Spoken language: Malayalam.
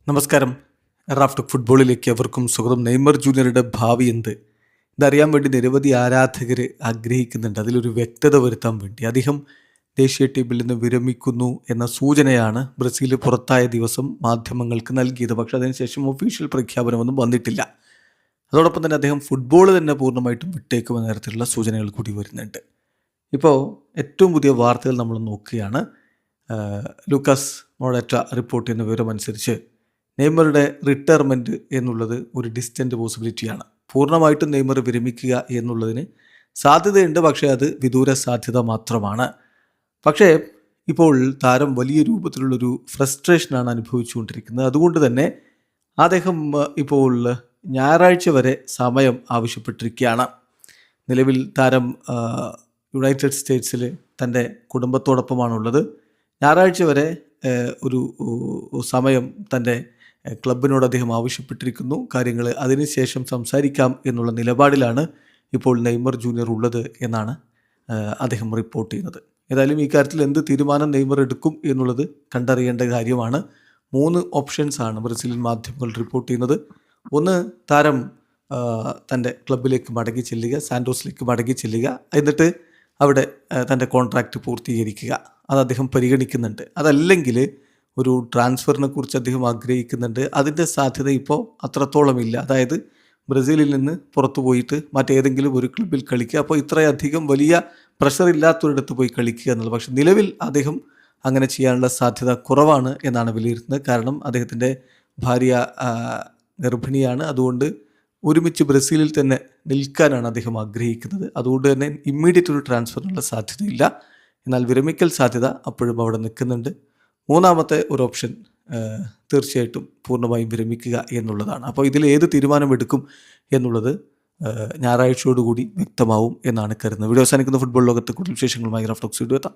നമസ്കാരം. റാഫ്റ്റോക്ക് ഫുട്ബോളിലേക്ക് അവർക്കും സ്വാഗതം. നെയ്മർ ജൂനിയറുടെ ഭാവി എന്ത് ഇതറിയാൻ വേണ്ടി നിരവധി ആരാധകർ ആഗ്രഹിക്കുന്നുണ്ട്. അതിലൊരു വ്യക്തത വരുത്താൻ വേണ്ടി അദ്ദേഹം ദേശീയ ടീമിൽ നിന്ന് വിരമിക്കുന്നു എന്ന സൂചനയാണ് ബ്രസീൽ പുറത്തായ ദിവസം മാധ്യമങ്ങൾക്ക് നൽകിയത്. പക്ഷേ അതിനുശേഷം ഒഫീഷ്യൽ പ്രഖ്യാപനമൊന്നും വന്നിട്ടില്ല. അതോടൊപ്പം തന്നെ അദ്ദേഹം ഫുട്ബോൾ തന്നെ പൂർണ്ണമായിട്ടും വിട്ടേക്കുമെന്ന തരത്തിലുള്ള സൂചനകൾ കൂടി വരുന്നുണ്ട്. ഇപ്പോൾ ഏറ്റവും പുതിയ വാർത്തകൾ നമ്മൾ നോക്കുകയാണ്. ലൂക്കാസ് മൊറാറ്റ റിപ്പോർട്ട് ചെയ്യുന്ന വിവരമനുസരിച്ച് നെയ്മറുടെ റിട്ടയർമെൻറ്റ് എന്നുള്ളത് ഒരു ഡിസ്റ്റൻറ്റ് പോസിബിലിറ്റിയാണ്. പൂർണ്ണമായിട്ടും നെയ്മർ വിരമിക്കുക എന്നുള്ളതിന് സാധ്യതയുണ്ട്, പക്ഷേ അത് വിദൂര സാധ്യത മാത്രമാണ്. പക്ഷേ ഇപ്പോൾ താരം വലിയ രൂപത്തിലുള്ളൊരു ഫ്രസ്ട്രേഷനാണ് അനുഭവിച്ചുകൊണ്ടിരിക്കുന്നത്. അതുകൊണ്ട് തന്നെ അദ്ദേഹം ഇപ്പോൾ ഞായറാഴ്ച വരെ സമയം ആവശ്യപ്പെട്ടിരിക്കുകയാണ്. നിലവിൽ താരം യുണൈറ്റഡ് സ്റ്റേറ്റ്സിൽ തൻ്റെ കുടുംബത്തോടൊപ്പമാണുള്ളത്. ഞായറാഴ്ച വരെ ഒരു സമയം തൻ്റെ ക്ലബിനോട് അദ്ദേഹം ആവശ്യപ്പെട്ടിരിക്കുന്നു. കാര്യങ്ങൾ അതിനുശേഷം സംസാരിക്കാം എന്നുള്ള നിലപാടിലാണ് ഇപ്പോൾ നെയ്മർ ജൂനിയർ ഉള്ളത് എന്നാണ് അദ്ദേഹം റിപ്പോർട്ട് ചെയ്യുന്നത്. ഏതായാലും ഈ കാര്യത്തിൽ എന്ത് തീരുമാനം നെയ്മർ എടുക്കും എന്നുള്ളത് കണ്ടറിയേണ്ട കാര്യമാണ്. 3 ഓപ്ഷൻസാണ് ബ്രസീലിയൻ മാധ്യമങ്ങൾ റിപ്പോർട്ട് ചെയ്യുന്നത്. ഒന്ന്, താരം തൻ്റെ ക്ലബിലേക്ക് മടങ്ങി ചെല്ലുക, സാൻഡോസിലേക്ക് മടങ്ങി ചെല്ലുക, എന്നിട്ട് അവിടെ തൻ്റെ കോൺട്രാക്റ്റ് പൂർത്തീകരിക്കുക. അത് അദ്ദേഹം പരിഗണിക്കുന്നുണ്ട്. അതല്ലെങ്കിൽ ഒരു ട്രാൻസ്ഫറിനെ കുറിച്ച് അദ്ദേഹം ആഗ്രഹിക്കുന്നുണ്ട്. അതിൻ്റെ സാധ്യത ഇപ്പോൾ അത്രത്തോളമില്ല. അതായത് ബ്രസീലിൽ നിന്ന് പുറത്തു പോയിട്ട് മറ്റേതെങ്കിലും ഒരു ക്ലബിൽ കളിക്കുക. അപ്പോൾ ഇത്രയധികം വലിയ പ്രഷർ ഇല്ലാത്തൊരിടത്ത് പോയി കളിക്കുക എന്നുള്ളത്. പക്ഷേ നിലവിൽ അദ്ദേഹം അങ്ങനെ ചെയ്യാനുള്ള സാധ്യത കുറവാണ് എന്നാണ് വിലയിരുത്തുന്നത്. കാരണം അദ്ദേഹത്തിൻ്റെ ഭാര്യ ഗർഭിണിയാണ്. അതുകൊണ്ട് ഒരുമിച്ച് ബ്രസീലിൽ തന്നെ നിൽക്കാനാണ് അദ്ദേഹം ആഗ്രഹിക്കുന്നത്. അതുകൊണ്ട് തന്നെ ഇമ്മീഡിയറ്റ് ഒരു ട്രാൻസ്ഫറിനുള്ള സാധ്യതയില്ല. എന്നാൽ വിരമിക്കൽ സാധ്യത അപ്പോഴും അവിടെ നിൽക്കുന്നുണ്ട്. മൂന്നാമത്തെ ഒരു ഓപ്ഷൻ തീർച്ചയായിട്ടും പൂർണ്ണമായും വിരമിക്കുക എന്നുള്ളതാണ്. അപ്പോൾ ഇതിൽ ഏത് തീരുമാനമെടുക്കും എന്നുള്ളത് ഞായറാഴ്ചയോടുകൂടി വ്യക്തമാവും എന്നാണ് കരുതുന്നത്. വീഡിയോ അവസാനിക്കുന്ന ഫുട്ബോൾ ലോകത്ത് കൂടുതൽ വിശേഷങ്ങളുമായി റാഫ്റ്റോക്സ് വീഡിയോ എത്താം.